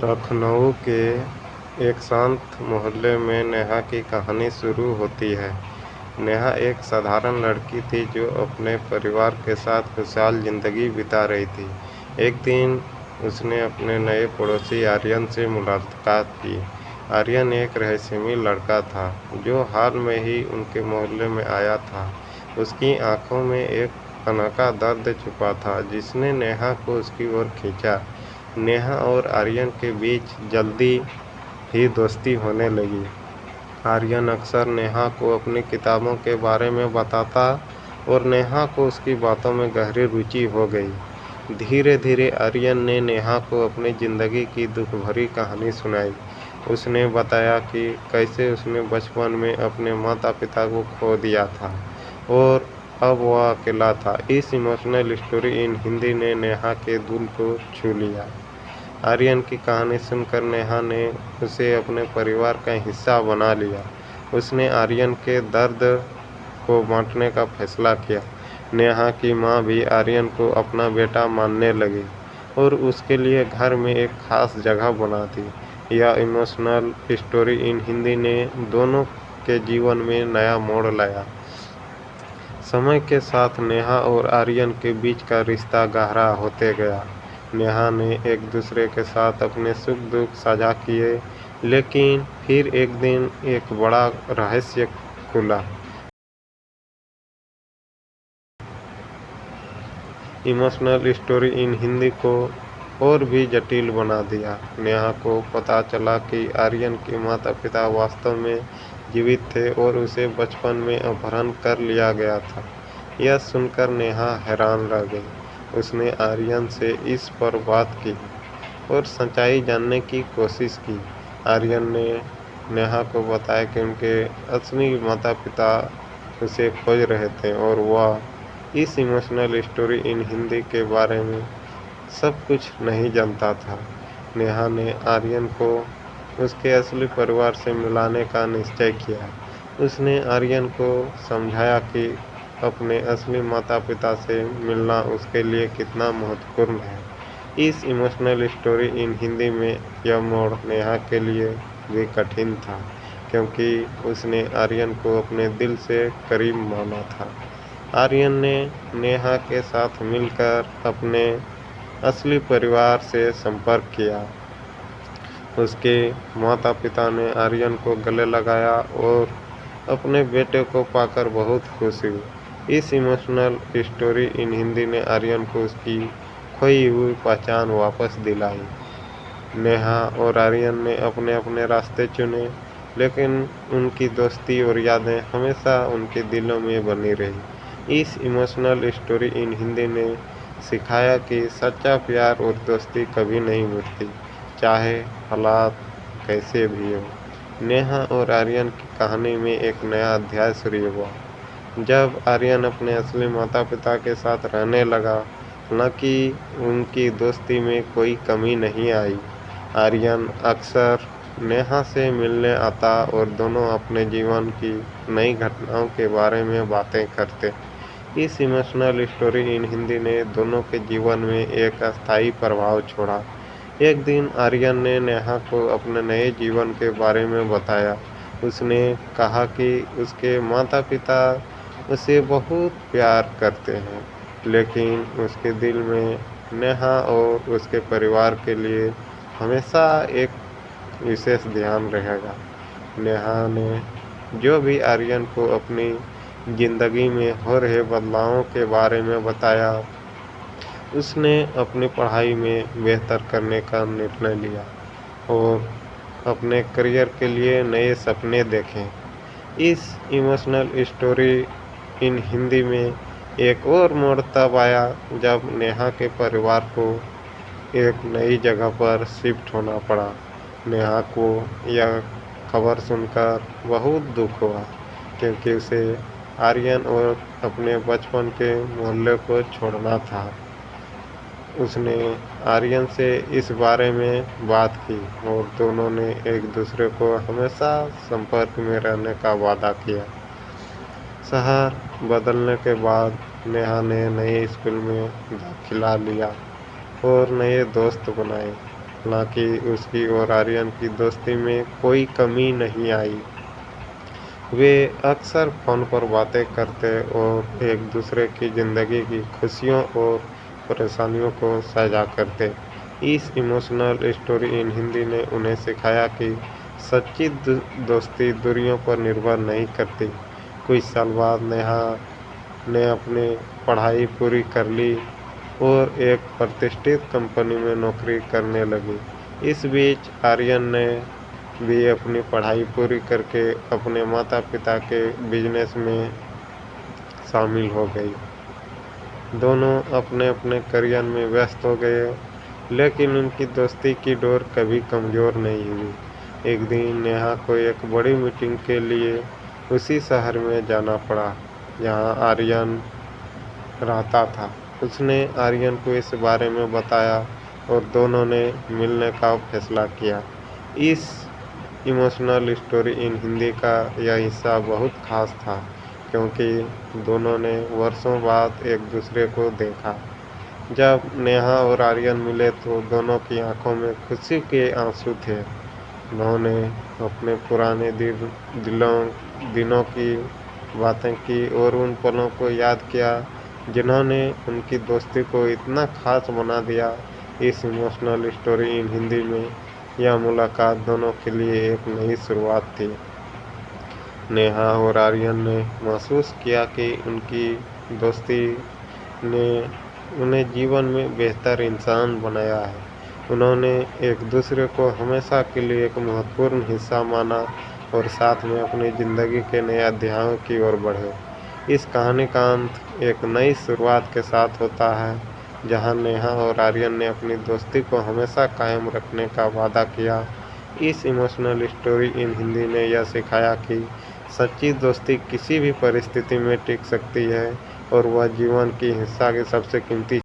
लखनऊ के एक शांत मोहल्ले में नेहा की कहानी शुरू होती है। नेहा एक साधारण लड़की थी जो अपने परिवार के साथ खुशहाल ज़िंदगी बिता रही थी। एक दिन उसने अपने नए पड़ोसी आर्यन से मुलाकात की। आर्यन एक रहस्यमयी लड़का था जो हाल में ही उनके मोहल्ले में आया था। उसकी आंखों में एक अनोखा दर्द छुपा था जिसने नेहा को उसकी ओर खींचा। नेहा और आर्यन के बीच जल्दी ही दोस्ती होने लगी। आर्यन अक्सर नेहा को अपनी किताबों के बारे में बताता और नेहा को उसकी बातों में गहरी रुचि हो गई। धीरे धीरे आर्यन ने नेहा को अपनी ज़िंदगी की दुख भरी कहानी सुनाई। उसने बताया कि कैसे उसने बचपन में अपने माता पिता को खो दिया था और अब वह अकेला था। इस इमोशनल स्टोरी इन हिंदी ने नेहा के दिल को छू लिया। आर्यन की कहानी सुनकर नेहा ने उसे अपने परिवार का हिस्सा बना लिया। उसने आर्यन के दर्द को बांटने का फैसला किया। नेहा की माँ भी आर्यन को अपना बेटा मानने लगी और उसके लिए घर में एक खास जगह बना दी। यह इमोशनल स्टोरी इन हिंदी ने दोनों के जीवन में नया मोड़ लाया। समय के साथ नेहा और आर्यन के बीच का रिश्ता गहरा होते गया। नेहा ने एक दूसरे के साथ अपने सुख दुख साझा किए, लेकिन फिर एक दिन एक बड़ा रहस्य खुला। इमोशनल स्टोरी इन हिंदी को और भी जटिल बना दिया। नेहा को पता चला कि आर्यन के माता पिता वास्तव में जीवित थे और उसे बचपन में अपहरण कर लिया गया था। यह सुनकर नेहा हैरान रह गई। उसने आर्यन से इस पर बात की और सच्चाई जानने की कोशिश की। आर्यन ने नेहा को बताया कि उनके असली माता पिता उसे खोज रहे थे और वह इस इमोशनल स्टोरी इन हिंदी के बारे में सब कुछ नहीं जानता था। नेहा ने आर्यन को उसके असली परिवार से मिलाने का निश्चय किया। उसने आर्यन को समझाया कि अपने असली माता पिता से मिलना उसके लिए कितना महत्वपूर्ण है। इस इमोशनल स्टोरी इन हिंदी में यह मोड़ नेहा के लिए भी कठिन था, क्योंकि उसने आर्यन को अपने दिल से करीब माना था। आर्यन ने नेहा के साथ मिलकर अपने असली परिवार से संपर्क किया। उसके माता पिता ने आर्यन को गले लगाया और अपने बेटे को पाकर बहुत खुश हुई। इस इमोशनल स्टोरी इन हिंदी ने आर्यन को उसकी खोई हुई पहचान वापस दिलाई। नेहा और आर्यन ने अपने अपने रास्ते चुने, लेकिन उनकी दोस्ती और यादें हमेशा उनके दिलों में बनी रही। इस इमोशनल स्टोरी इन हिंदी ने सिखाया कि सच्चा प्यार और दोस्ती कभी नहीं मिटती, चाहे हालात कैसे भी हो। नेहा और आर्यन की कहानी में एक नया अध्याय शुरू हुआ जब आर्यन अपने असली माता पिता के साथ रहने लगा। हालांकि उनकी दोस्ती में कोई कमी नहीं आई। आर्यन अक्सर नेहा से मिलने आता और दोनों अपने जीवन की नई घटनाओं के बारे में बातें करते। इस इमोशनल स्टोरी इन हिंदी ने दोनों के जीवन में एक अस्थायी प्रभाव छोड़ा। एक दिन आर्यन ने नेहा को अपने नए जीवन के बारे में बताया। उसने कहा कि उसके माता पिता उसे बहुत प्यार करते हैं, लेकिन उसके दिल में नेहा और उसके परिवार के लिए हमेशा एक विशेष ध्यान रहेगा। नेहा ने जो भी आर्यन को अपनी ज़िंदगी में हो रहे बदलावों के बारे में बताया, उसने अपनी पढ़ाई में बेहतर करने का निर्णय लिया और अपने करियर के लिए नए सपने देखे। इस इमोशनल स्टोरी इन हिंदी में एक और मोड़ तब आया जब नेहा के परिवार को एक नई जगह पर शिफ्ट होना पड़ा। नेहा को यह खबर सुनकर बहुत दुख हुआ, क्योंकि उसे आर्यन और अपने बचपन के मोहल्ले को छोड़ना था। उसने आर्यन से इस बारे में बात की और दोनों ने एक दूसरे को हमेशा संपर्क में रहने का वादा किया। शहर बदलने के बाद नेहा ने नए स्कूल में दाखिला लिया और नए दोस्त बनाए। हालांकि उसकी और आर्यन की दोस्ती में कोई कमी नहीं आई। वे अक्सर फ़ोन पर बातें करते और एक दूसरे की ज़िंदगी की खुशियों और परेशानियों को साझा करते। इस इमोशनल स्टोरी इन हिंदी ने उन्हें सिखाया कि सच्ची दोस्ती दूरियों पर निर्भर नहीं करती। कुछ साल बाद नेहा ने अपनी पढ़ाई पूरी कर ली और एक प्रतिष्ठित कंपनी में नौकरी करने लगी। इस बीच आर्यन ने भी अपनी पढ़ाई पूरी करके अपने माता-पिता के बिजनेस में शामिल हो गई। दोनों अपने-अपने करियर में व्यस्त हो गए, लेकिन उनकी दोस्ती की डोर कभी कमज़ोर नहीं हुई। एक दिन नेहा को एक बड़ी मीटिंग के लिए उसी शहर में जाना पड़ा, जहां आर्यन रहता था। उसने आर्यन को इस बारे में बताया और दोनों ने मिलने का फैसला किया। इस इमोशनल स्टोरी इन हिंदी का यह हिस्सा बहुत खास था, क्योंकि दोनों ने वर्षों बाद एक दूसरे को देखा। जब नेहा और आर्यन मिले तो दोनों की आंखों में खुशी के आंसू थे। उन्होंने अपने पुराने दिनों की बातें की और उन पलों को याद किया जिन्होंने उनकी दोस्ती को इतना खास बना दिया। इस इमोशनल स्टोरी इन हिंदी में यह मुलाकात दोनों के लिए एक नई शुरुआत थी। नेहा और आर्यन ने महसूस किया कि उनकी दोस्ती ने उन्हें जीवन में बेहतर इंसान बनाया है। उन्होंने एक दूसरे को हमेशा के लिए एक महत्वपूर्ण हिस्सा माना और साथ में अपनी ज़िंदगी के नए अध्यायों की ओर बढ़े। इस कहानी का अंत एक नई शुरुआत के साथ होता है, जहां नेहा और आर्यन ने अपनी दोस्ती को हमेशा कायम रखने का वादा किया। इस इमोशनल स्टोरी इन हिंदी ने यह सिखाया कि सच्ची दोस्ती किसी भी परिस्थिति में टिक सकती है और वह जीवन की हिस्सा की सबसे कीमती